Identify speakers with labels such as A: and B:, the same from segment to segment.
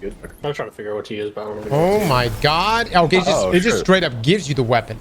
A: good. I'm trying to figure out what to use, but I don't know.
B: Oh my god. Okay, it just straight up gives you the weapon.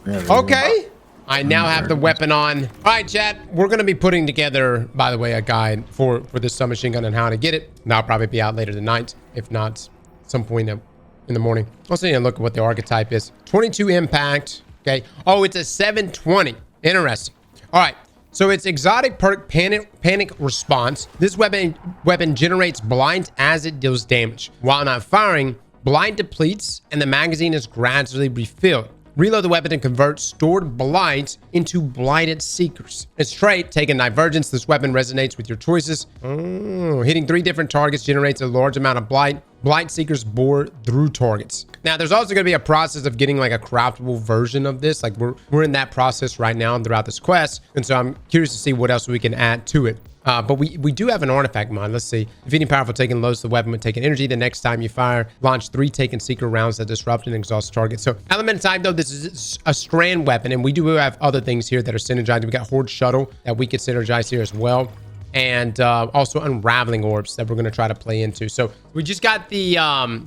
A: Yeah,
B: okay. I now have the weapon on. All right, chat. We're going to be putting together, by the way, a guide for this submachine gun and how to get it. That'll probably be out later tonight, if not some point in the morning. Also, need to look at what the archetype is. 22 impact. Okay. Oh, it's a 720. Interesting. All right. So it's exotic perk panic response. This weapon generates blight as it deals damage. While not firing, blight depletes and the magazine is gradually refilled. Reload the weapon and convert stored blight into blighted seekers. Its trait, taking divergence. This weapon resonates with your choices. Hitting 3 different targets generates a large amount of blight. Blight seekers bore through targets. Now, there's also going to be a process of getting like a craftable version of this. Like we're in that process right now throughout this quest. And so I'm curious to see what else we can add to it. But we do have an artifact mod. Let's see. If any powerful taken loads the weapon with taken energy, the next time you fire, launch 3 taken seeker rounds that disrupt and exhaust target. So element type, though, this is a strand weapon, and we do have other things here that are synergized. We got Horde Shuttle that we could synergize here as well. And also unraveling orbs that we're going to try to play into. So we just got the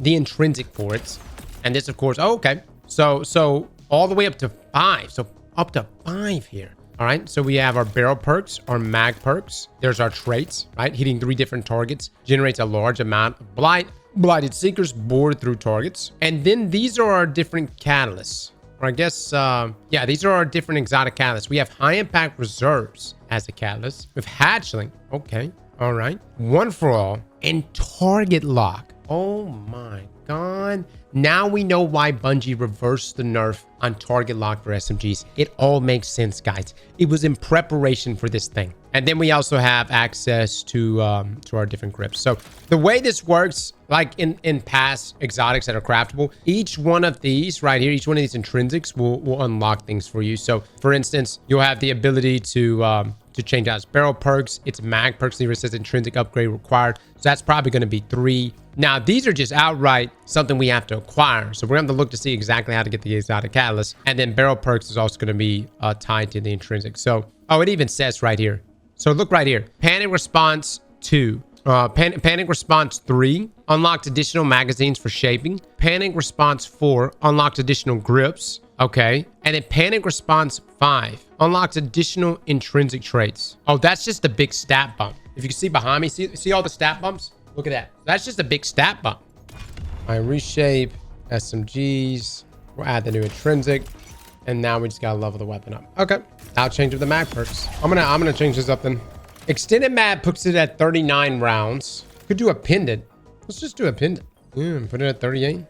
B: intrinsic for it. And this, of course, okay. So all the way up to 5. So up to 5 here. All right, so we have our barrel perks, our mag perks. There's our traits, right? Hitting 3 different targets generates a large amount of blight. Blighted seekers bore through targets. And then these are our different catalysts. Or I guess, yeah, these are our different exotic catalysts. We have high impact reserves as a catalyst. With hatchling, okay, all right. One for all and target lock. Oh my god. Now we know why Bungie reversed the nerf on target lock for SMGs. It all makes sense, guys. It was in preparation for this thing. And then we also have access to our different grips. So the way this works, like in past exotics that are craftable, each one of these right here, each one of these intrinsics will unlock things for you. So for instance, you'll have the ability to change out its barrel perks, its mag perks, it says intrinsic upgrade required. So that's probably going to be 3. Now, these are just outright something we have to acquire. So we're going to look to see exactly how to get the exotic catalyst. And then barrel perks is also going to be tied to the intrinsic. So, oh, it even says right here. So look right here. Panic response 2. Panic response 3 unlocked additional magazines for shaping. Panic response 4 unlocked additional grips. Okay. And then panic response 5 unlocks additional intrinsic traits. Oh, that's just a big stat bump. If you can see behind me, see all the stat bumps? Look at that. That's just a big stat bump. I reshape SMGs. We'll add the new intrinsic. And now we just gotta level the weapon up. Okay. I'll change up the mag perks. I'm gonna change this up then. Extended mag puts it at 39 rounds. Could do a pendant. Let's just do a pendant. Put it at 38.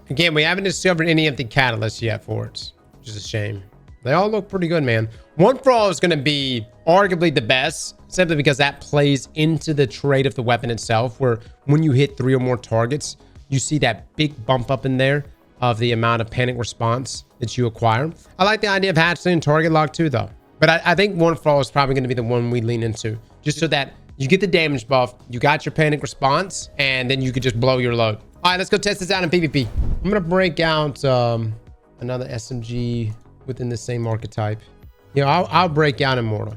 B: Again, we haven't discovered any of the catalysts yet for it, which is a shame. They all look pretty good, man. One for all is going to be arguably the best, simply because that plays into the trait of the weapon itself, where when you hit 3 or more targets, you see that big bump up in there of the amount of panic response that you acquire. I like the idea of hatchling and target lock too, though. But I think one for all is probably going to be the one we lean into, just so that you get the damage buff, you got your panic response, and then you could just blow your load. All right, let's go test this out in PvP. I'm going to break out another SMG within the same archetype. You know, I'll break out Immortal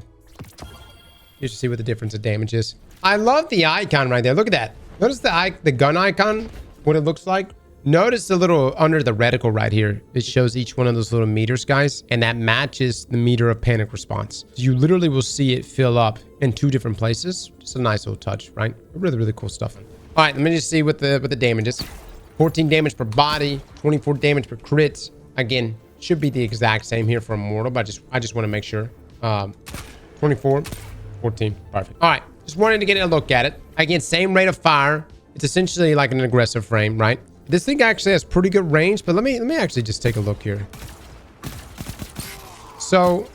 B: just to see what the difference of damage is. I love the icon right there. Look at that. Notice the gun icon, what it looks like. Notice the little under the reticle right here. It shows each one of those little meters, guys, and that matches the meter of panic response. You literally will see it fill up in 2 different places. Just a nice little touch, right? Really, really cool stuff. All right, let me just see what the damage is. 14 damage per body, 24 damage per crits. Again, should be the exact same here for Immortal, but I just want to make sure. 24, 14, perfect. All right, just wanted to get a look at it. Again, same rate of fire. It's essentially like an aggressive frame, right? This thing actually has pretty good range, but let me actually just take a look here. So,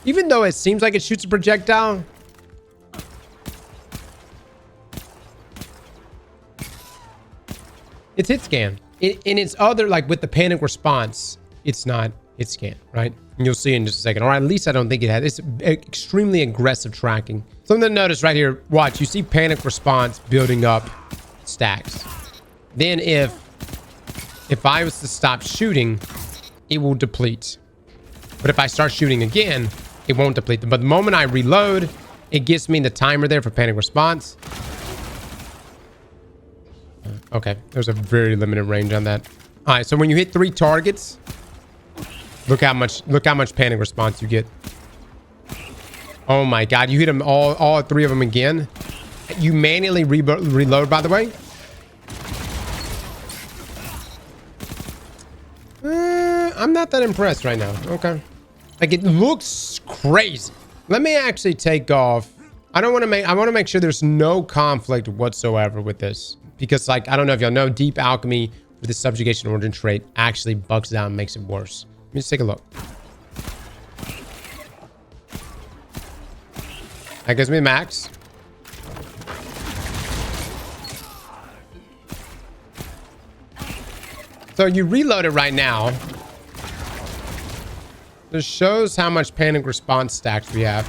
B: even though it seems like it shoots a projectile, it's hit scan. In its other, like with the panic response, it's not hit scan, right? And you'll see in just a second. Or at least I don't think it had. It's extremely aggressive tracking. Something to notice right here. Watch, you see panic response building up stacks. Then if I was to stop shooting, it will deplete. But if I start shooting again, it won't deplete. But the moment I reload, It gives me the timer there for panic response. Okay, there's a very limited range on that. All right, so when you hit 3 targets, look how much panic response you get. Oh my god, you hit them all 3 of them again. You manually reload, by the way. I'm not that impressed right now. Okay. Like, it looks crazy. Let me actually take off. I want to make sure there's no conflict whatsoever with this. Because, like, I don't know if y'all know, deep alchemy with the subjugation origin trait actually bugs down and makes it worse. Let me just take a look. That gives me max. So you reload it right now. This shows how much panic response stacks we have.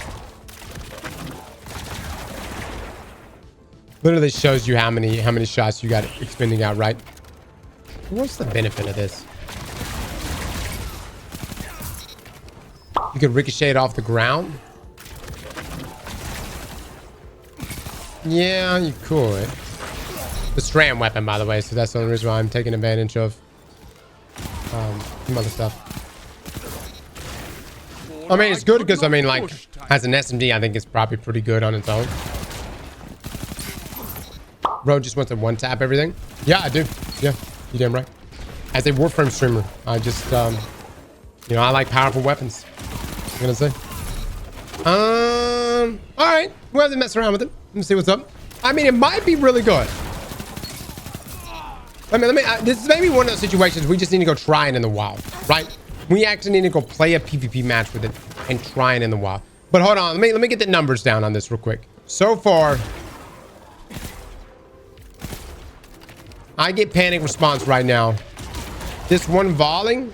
B: Literally shows you how many shots you got expending out, right? What's the benefit of this? You can ricochet it off the ground. Yeah, you could. The strand weapon, by the way, so that's the only reason why I'm taking advantage of some other stuff. I mean, it's good because, I mean, like, as an SMG, I think it's probably pretty good on its own. Bro just wants to one-tap everything. Yeah, I do. Yeah, you damn right. As a Warframe streamer, I just, you know, I like powerful weapons. I'm gonna say. All right. We'll have to mess around with it. Let me see what's up. I mean, it might be really good. This is maybe one of those situations we just need to go try it in the wild, right? We actually need to go play a PvP match with it and try it in the wild. But hold on, let me get the numbers down on this real quick. So far, I get panic response right now. This one volley,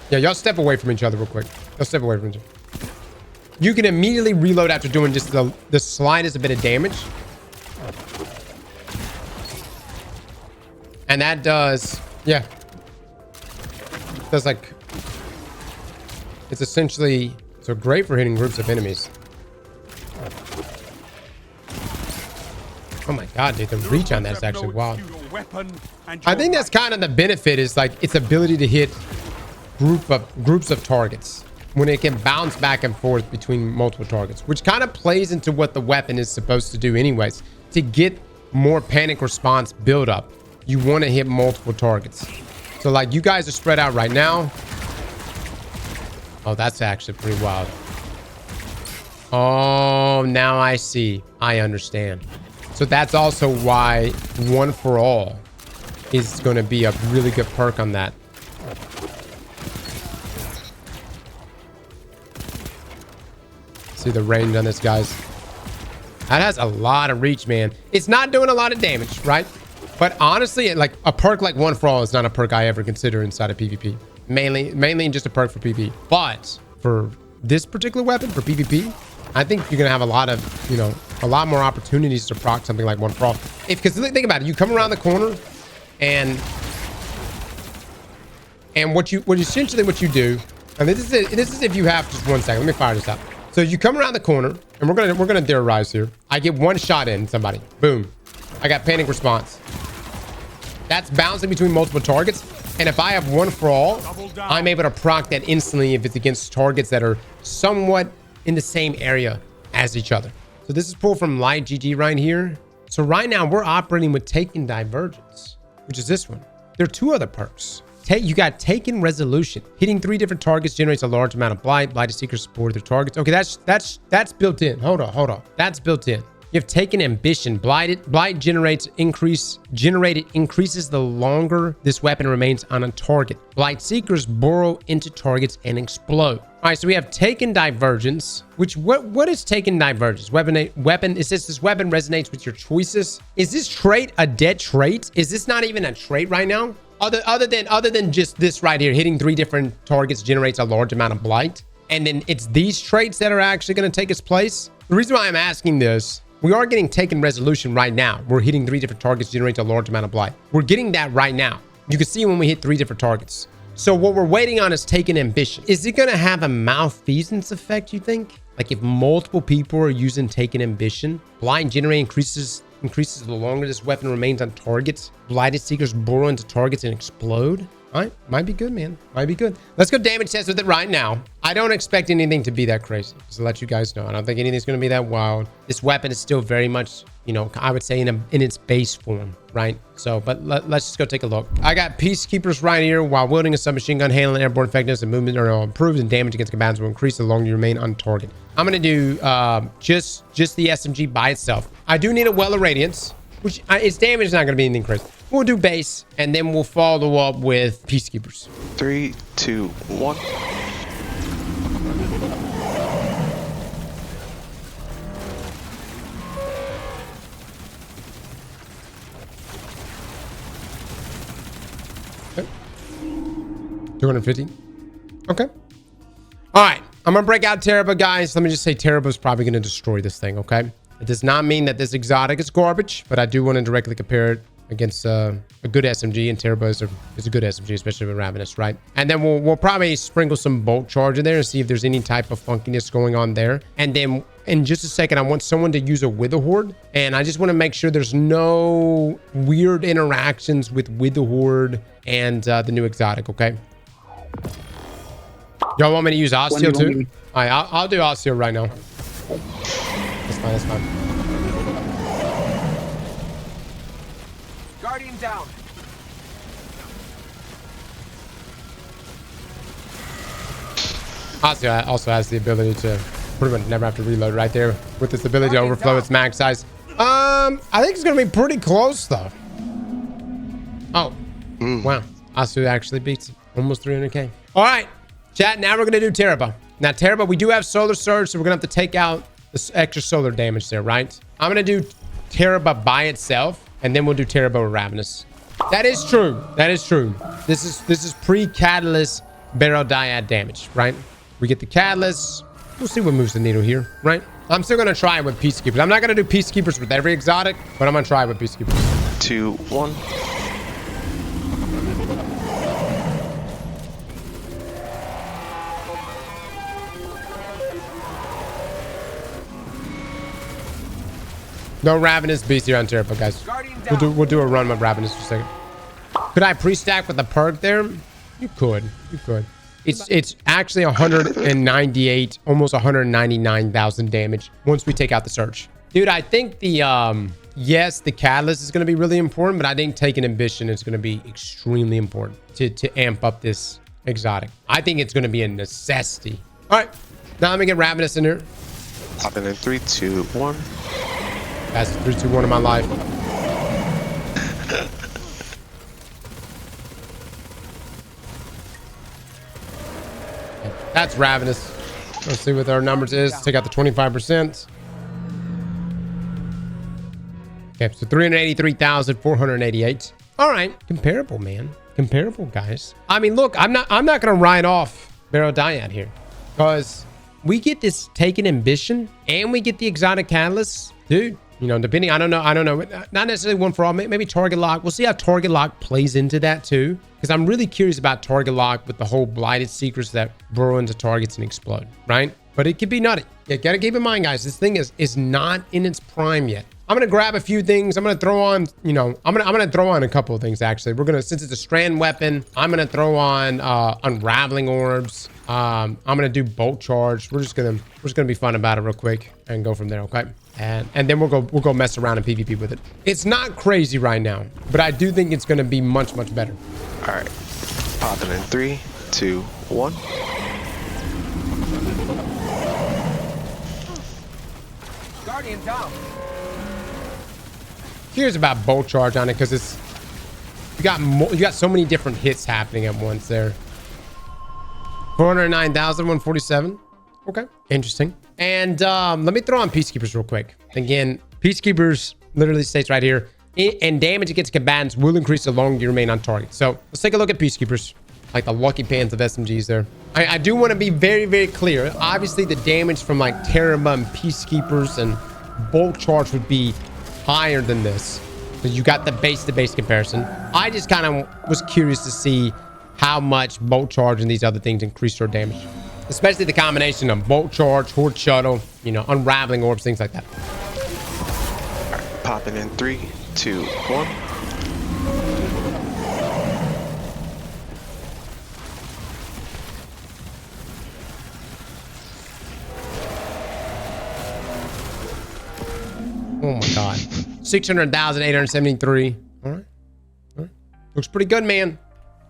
B: yeah, y'all step away from each other real quick. Y'all step away from each other. You can immediately reload after doing just the slightest bit of damage. And that does, yeah. Does like, it's essentially, so great for hitting groups of enemies. Oh my god, dude, the reach on that is actually wild. I think that's kind of the benefit, is like its ability to hit groups of targets when it can bounce back and forth between multiple targets, which kind of plays into what the weapon is supposed to do anyways. To get more panic response build up, you want to hit multiple targets. So like, you guys are spread out right now. Oh, that's actually pretty wild. Oh, now I see. I understand. So that's also why one for all is going to be a really good perk on that. See the range on this, guys. That has a lot of reach, man. It's not doing a lot of damage, right? But honestly, like a perk like one for all is not a perk I ever consider inside of PvP. Mainly just a perk for PvP. But for this particular weapon, for PvP, I think you're gonna have a lot of, you know, a lot more opportunities to proc something like one for all. Because think about it, you come around the corner, and what you do, and this is if you have just 1 second. Let me fire this up. So you come around the corner, and we're gonna theorize here. I get one shot in somebody, boom, I got panic response. That's bouncing between multiple targets. And if I have one for all, I'm able to proc that instantly if it's against targets that are somewhat in the same area as each other. So this is pulled from Light GG right here. So right now we're operating with Taken Divergence, which is this one. There are 2 other perks. You got Taken Resolution. Hitting 3 different targets generates a large amount of blight. Blight is secret support their targets. Okay, that's built in. Hold on. That's built in. You have Taken Ambition. Blight generated increases the longer this weapon remains on a target. Blight Seekers burrow into targets and explode. All right, so we have Taken Divergence, which what is Taken Divergence? Weapon, it says this weapon resonates with your choices. Is this trait a dead trait? Is this not even a trait right now? Other than just this right here, hitting 3 different targets generates a large amount of blight. And then it's these traits that are actually going to take its place. The reason why I'm asking this, we are getting Taken Resolution right now. We're hitting 3 different targets, generates a large amount of blight. We're getting that right now. You can see when we hit 3 different targets. So what we're waiting on is Taken Ambition. Is it going to have a malfeasance effect, you think? Like if multiple people are using Taken Ambition, blight generate increases the longer this weapon remains on targets. Blighted Seekers burrow into targets and explode. All right, might be good, man. Might be good. Let's go damage test with it right now. I don't expect anything to be that crazy. Just to let you guys know, I don't think anything's going to be that wild. This weapon is still very much, you know, I would say in its base form, right? So, but let's just go take a look. I got Peacekeepers right here. While wielding a submachine gun, handling airborne effectiveness and movement are all improved, and damage against combatants will increase the longer you remain on target. I'm going to do just the SMG by itself. I do need a Well of Radiance, which its damage is not going to be anything crazy. We'll do base, and then we'll follow up with Peacekeepers.
C: 3, 2, 1.
B: Okay. 250. Okay. All right. I'm going to break out Teraba, guys. Let me just say Teraba's probably going to destroy this thing, okay? It does not mean that this exotic is garbage, but I do want to directly compare it against a good SMG, and Teraba is a good SMG, especially with Ravenous, right? And then we'll probably sprinkle some bolt charge in there and see if there's any type of funkiness going on there. And then in just a second, I want someone to use a Witherhoard, and I just want to make sure there's no weird interactions with Witherhoard and the new exotic, okay? Y'all want me to use Osteo too? All right, I'll do Osteo right now. That's fine, that's fine.
D: Guardian down.
B: Osteo also has the ability to pretty much never have to reload right there with this ability to overflow its mag size. I think it's gonna be pretty close though. Oh, wow. Osteo actually beats it. Almost 300k. All right, chat, now we're gonna do Teraba. Now Teraba, we do have Solar Surge, so we're gonna have to take out this extra solar damage there, right? I'm gonna do Teraba by itself, and then we'll do Teraba with Ravenous. That is true. That is true. This is pre-catalyst Barrow Dyad damage, right? We get the catalyst. We'll see what moves the needle here, right? I'm still gonna try it with Peacekeepers. I'm not gonna do Peacekeepers with every exotic, but I'm gonna try it with Peacekeepers.
C: 2, 1.
B: No Ravenous beast here on Teraba, guys. We'll do a run with Ravenous for a second. Could I pre-stack with the perk there? You could. You could. It's actually 198, almost 199,000 damage once we take out the Surge. Dude, I think the yes, the Catalyst is going to be really important, but I think taking Ambition is going to be extremely important to amp up this exotic. I think it's going to be a necessity. All right, now let me get Ravenous in here.
C: Popping in 3, 2, 1.
B: That's 3, 2, 1 in my life. That's Ravenous. Let's see what our numbers is. Take out the 25%. Okay, so 383,488. All right, comparable, man. Comparable, guys. I mean, look, I'm not gonna write off Barrow Dyad here, because we get this Taken Ambition and we get the exotic catalyst, dude. You know, depending, I don't know, not necessarily one for all, maybe target lock. We'll see how target lock plays into that too, because I'm really curious about target lock with the whole blighted secrets that burrow into targets and explode, right? But it could be nutty. You gotta keep in mind, guys, this thing is not in its prime yet. I'm gonna grab a few things. I'm gonna throw on, you know, I'm gonna throw on a couple of things actually. We're gonna, since it's a strand weapon, I'm gonna throw on unraveling orbs. I'm gonna do bolt charge. We're just gonna be fun about it real quick and go from there, okay? And then we'll go mess around in PvP with it. It's not crazy right now, but I do think it's gonna be much better.
C: All right, popping in 3, 2, 1.
D: Guardian down.
B: Here's about bolt charge on it, because it's you got so many different hits happening at once there. 409,147. Okay, interesting. And let me throw on Peacekeepers real quick. Again, Peacekeepers literally states right here, and damage against combatants will increase the longer you remain on target. So let's take a look at Peacekeepers, like the lucky pants of SMGs there. I do want to be very clear. Obviously, the damage from like Teraba and Peacekeepers and bolt charge would be higher than this, because you got the base-to-base comparison. I just kind of was curious to see how much bolt charge and these other things increase your damage. Especially the combination of bolt charge, horde shuttle, you know, unraveling orbs, things like that.
C: Popping in 3, 2, 1.
B: Oh my god. 600,873. All right. Looks pretty good, man.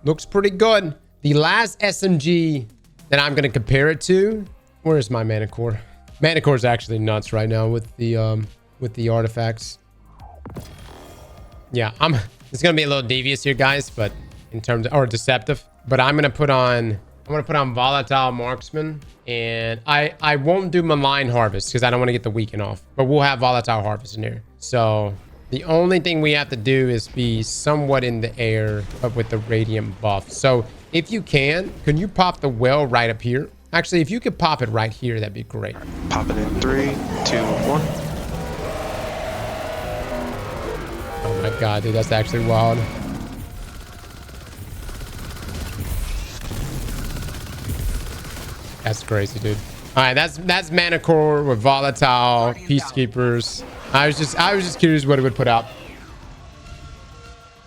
B: Looks pretty good. The last SMG that I'm going to compare it to. Where's my mana core? Mana core is actually nuts right now with the artifacts. Yeah, it's going to be a little devious here, guys, but in terms of, or deceptive, but I'm going to put on Volatile Marksman, and I won't do Malign Harvest because I don't want to get the weekend off, but we'll have Volatile Harvest in here. So the only thing we have to do is be somewhat in the air, but with the radiant buff. So if you can you pop the well right up here? Actually, if you could pop it right here, that'd be great.
C: Popping in 3, 2, 1.
B: Oh my god, dude, that's actually wild. That's crazy, dude. All right, that's mana core with volatile peacekeepers. I was just curious what it would put out.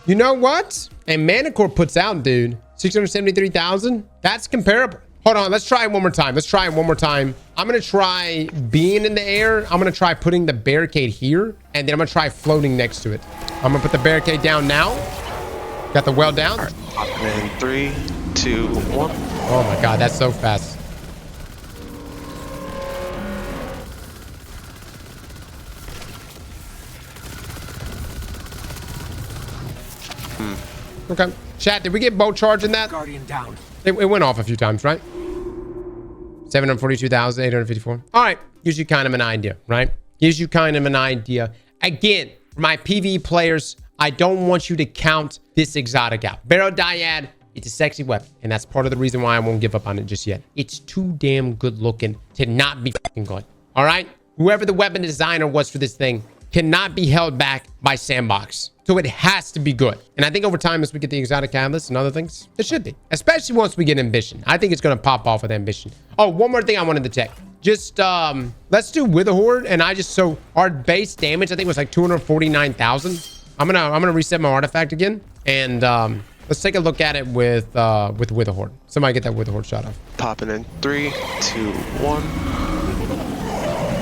B: You know what? And mana core puts out, dude, 673,000. That's comparable. Hold on, let's try it one more time. Let's try it one more time. I'm gonna try being in the air. I'm gonna try putting the barricade here, and then I'm gonna try floating next to it. I'm gonna put the barricade down now. Got the well down.
C: All right, popping in 3, 2, 1.
B: Oh my god, that's so fast. Okay. Chat, did we get bolt charge in that?
D: Guardian down.
B: It went off a few times, right? 742,854. All right. Gives you kind of an idea, right? Gives you kind of an idea. Again, for my PvE players, I don't want you to count this exotic out. Barrow Dyad, it's a sexy weapon, and that's part of the reason why I won't give up on it just yet. It's too damn good looking to not be fucking good. All right? Whoever the weapon designer was for this thing cannot be held back by Sandbox. So it has to be good. And I think over time, as we get the exotic catalysts and other things, it should be. Especially once we get ambition. I think it's going to pop off with ambition. Oh, one more thing I wanted to check. Just, let's do Wither Horde. And so our base damage, I think was like 249,000. I'm gonna reset my artifact again. And let's take a look at it with Wither Horde. Somebody get that Wither Horde shot off.
C: Popping in 3, 2, 1.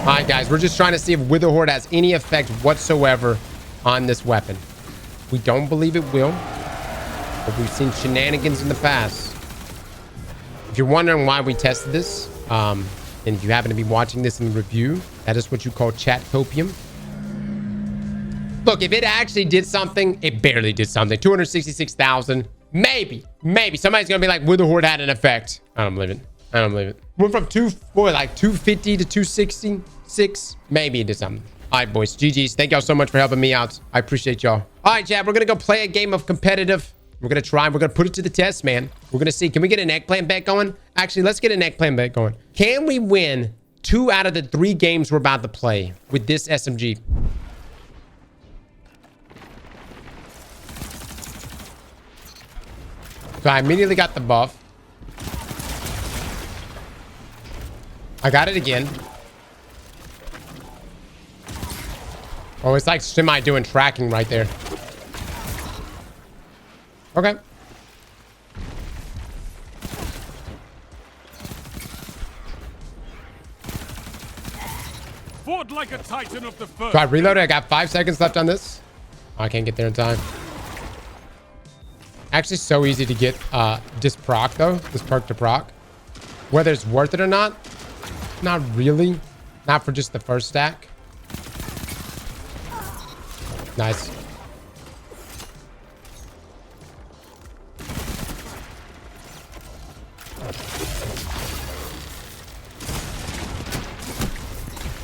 B: All right, guys, we're just trying to see if Wither Horde has any effect whatsoever on this weapon. We don't believe it will, but we've seen shenanigans in the past. If you're wondering why we tested this, and if you happen to be watching this in review, that is what you call chat copium. Look, if it actually did something, it barely did something. 266,000, maybe. Somebody's gonna be like, Wither Horde had an effect. I don't believe it. I don't believe it. Went from 250 to 266. Maybe it did something. All right, boys. GG's. Thank y'all so much for helping me out. I appreciate y'all. All right, Chad. We're going to go play a game of competitive. We're going to try. We're going to put it to the test, man. We're going to see. Can we get an eggplant bet going? Actually, let's get an eggplant bet going. Can we win 2 out of the 3 games we're about to play with this SMG? So I immediately got the buff. I got it again. Oh, it's like semi doing tracking right there. Okay.
E: Fought like a titan of the first.
B: So I reloaded. I got 5 seconds left on this. Oh, I can't get there in time. Actually, so easy to get this proc though. This perk to proc. Whether it's worth it or not, not really. Not for just the first stack. Nice.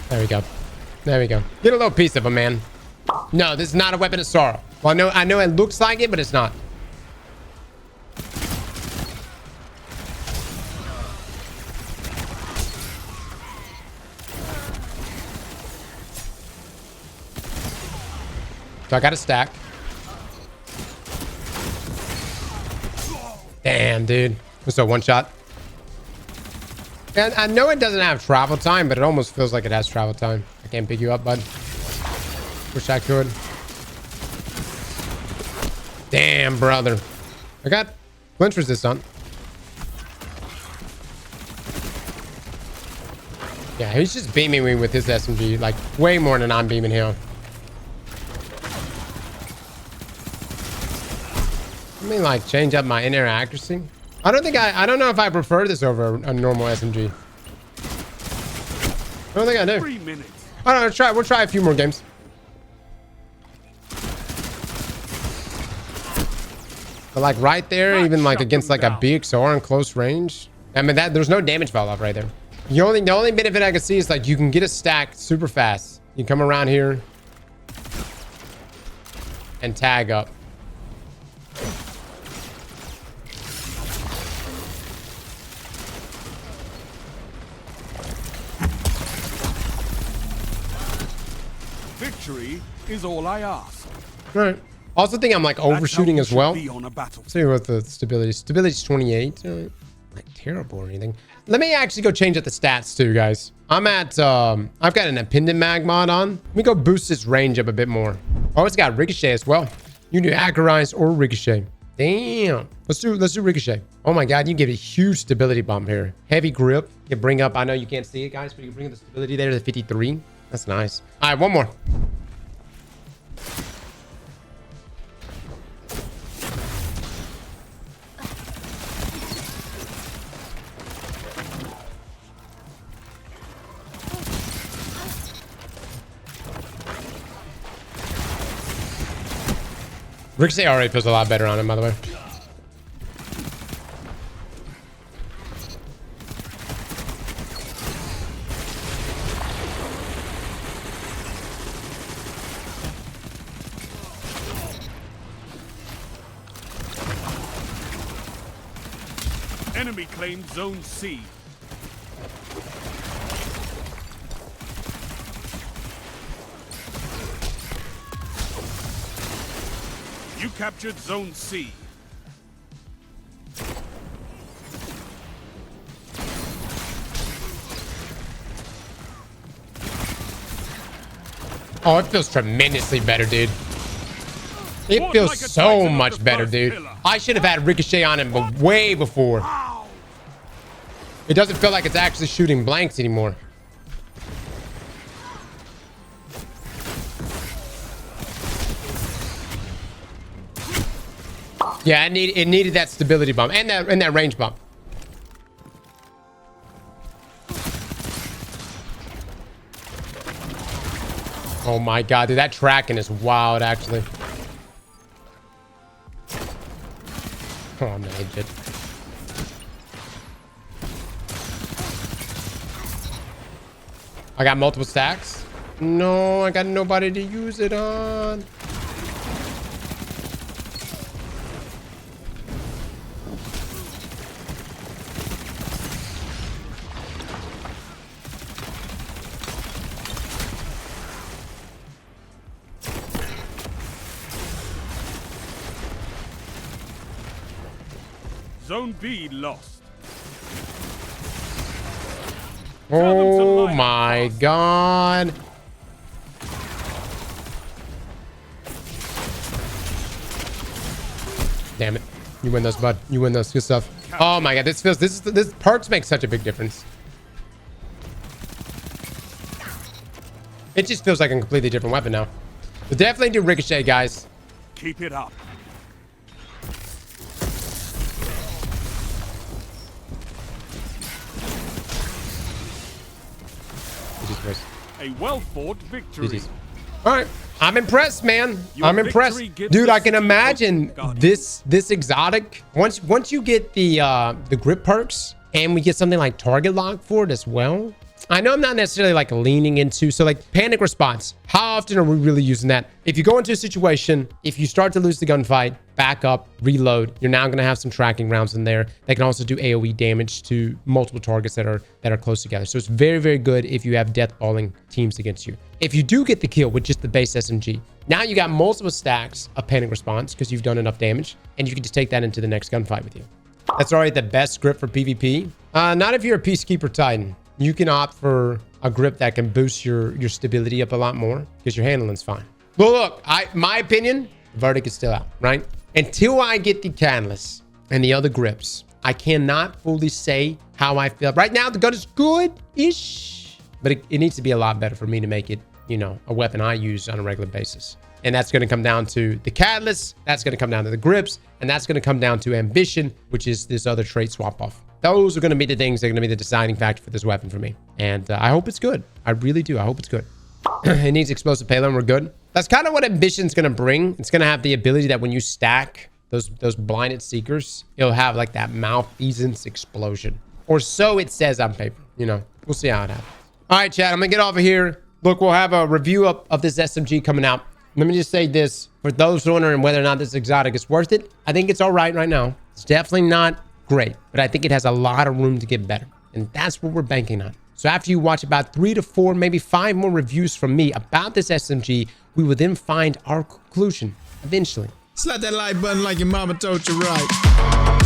B: There we go. There we go. Get a little piece of him, man. No, this is not a weapon of sorrow. Well, I know it looks like it, but it's not. So I got a stack. Damn, dude. So one shot. And I know it doesn't have travel time, but it almost feels like it has travel time. I can't pick you up, bud. Wish I could. Damn, brother. I got flinch resist on. Yeah, he's just beaming me with his SMG, like way more than I'm beaming him. Let me like change up my in-air accuracy. I don't know if I prefer this over a normal SMG. I don't think I do.
E: 3 minutes.
B: I don't know, we'll try a few more games. But like right there, even like against like a BXR in close range. I mean, there's no damage fall off right there. The only benefit I can see is like you can get a stack super fast. You come around here and tag up.
E: Victory is all I ask.
B: All right. Also think I'm like overshooting as well.
E: Be on a battle.
B: See what the stability. Stability's 28. Like terrible or anything. Let me actually go change up the stats too, guys. I'm at I've got an appendant mag mod on. Let me go boost this range up a bit more. Oh, it's got ricochet as well. You can do accurize or ricochet. Damn. Let's do ricochet. Oh my god, you get a huge stability bump here. Heavy grip. You can bring up, I know you can't see it, guys, but you can bring up the stability there to 53. That's nice. All right, one more. Ricochet already feels a lot better on him, by the way.
E: Enemy claimed Zone C. You captured Zone C.
B: Oh, it feels tremendously better, dude. It feels so much better, dude. I should have had ricochet on him but way before. It doesn't feel like it's actually shooting blanks anymore. Yeah, it needed that stability bump and that range bump. Oh my god, dude, that tracking is wild, actually. Oh man, shit. I got multiple stacks. No, I got nobody to use it on.
E: Zone B lost.
B: Oh my god. Damn it. You win those, bud. You win those. Good stuff. Oh my god. This parts make such a big difference. It just feels like a completely different weapon now. But definitely do ricochet, guys.
E: Keep it up. A well-fought victory.
B: All right, I'm impressed, man. I'm impressed, dude. I can imagine this exotic. Once you get the grip perks and we get something like target lock for it as well. I know I'm not necessarily like leaning into, so like panic response. How often are we really using that? If you go into a situation, if you start to lose the gunfight, back up, reload, you're now going to have some tracking rounds in there that can also do AoE damage to multiple targets that are close together. So it's very, very good if you have death balling teams against you. If you do get the kill with just the base SMG, now you got multiple stacks of panic response because you've done enough damage, and you can just take that into the next gunfight with you. That's already the best grip for PvP. Not if you're a Peacekeeper Titan. You can opt for a grip that can boost your stability up a lot more because your handling's fine. Well, look, my opinion, the verdict is still out, right? Until I get the Catalyst and the other grips, I cannot fully say how I feel. Right now, the gun is good-ish, but it needs to be a lot better for me to make it, you know, a weapon I use on a regular basis. And that's going to come down to the Catalyst, that's going to come down to the grips, and that's going to come down to Ambition, which is this other trait swap off. Those are going to be the things that are going to be the deciding factor for this weapon for me. And I hope it's good. I really do. I hope it's good. It needs explosive payload and we're good. That's kind of what Ambition's going to bring. It's going to have the ability that when you stack those blinded seekers, it'll have like that malfeasance explosion. Or so it says on paper. You know, we'll see how it happens. All right, chat, I'm going to get off of here. Look, we'll have a review of this SMG coming out. Let me just say this. For those wondering whether or not this exotic is worth it, I think it's all right now. It's definitely not great, but I think it has a lot of room to get better. And that's what we're banking on. So after you watch about 3 to 4, maybe 5 more reviews from me about this SMG, we will then find our conclusion eventually.
F: Slap that like button like your mama told you right.